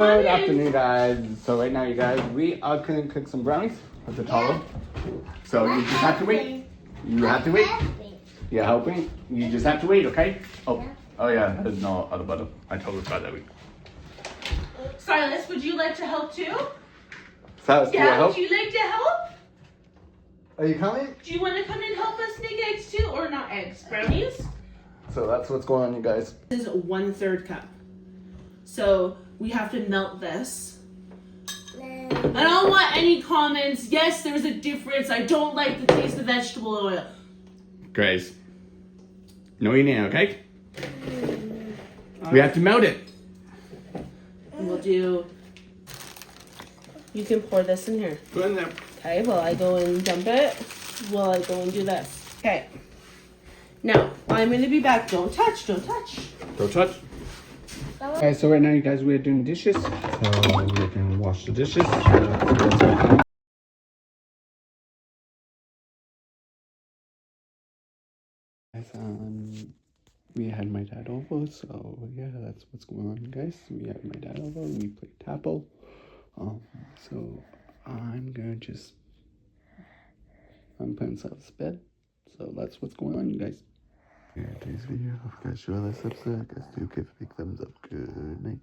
Good afternoon, guys. So right now, you guys, we are gonna cook some brownies with the toddler. So you just have to wait. You have to wait. You're helping. You just have to wait, okay? Oh yeah, there's no other butter. I totally forgot that week. Silas, would you like to help too? Silas, Yeah, would you like to help? Are you coming? Do you want to come and help us make eggs too? Or not eggs, brownies? So that's what's going on, you guys. This is 1/3 cup. So we have to melt this. I don't want any comments. Yes, there's a difference. I don't like the taste of vegetable oil. Grace. No eating, okay? We have to melt it. We'll do... You can pour this in here. Put it in there. Okay, while I go and dump it. While I go and do this. Okay. Now, I'm going to be back. Don't touch. Don't touch. Don't touch. Okay, so right now, you guys, we're doing dishes. So we're gonna wash the dishes. We had my dad over, so yeah, that's what's going on, guys. We had my dad over. We played Tapple. So I'm putting Silas to bed. So that's what's going on, you guys. Yeah, today's video. If you guys enjoy this episode, guys do give a big thumbs up. Good night.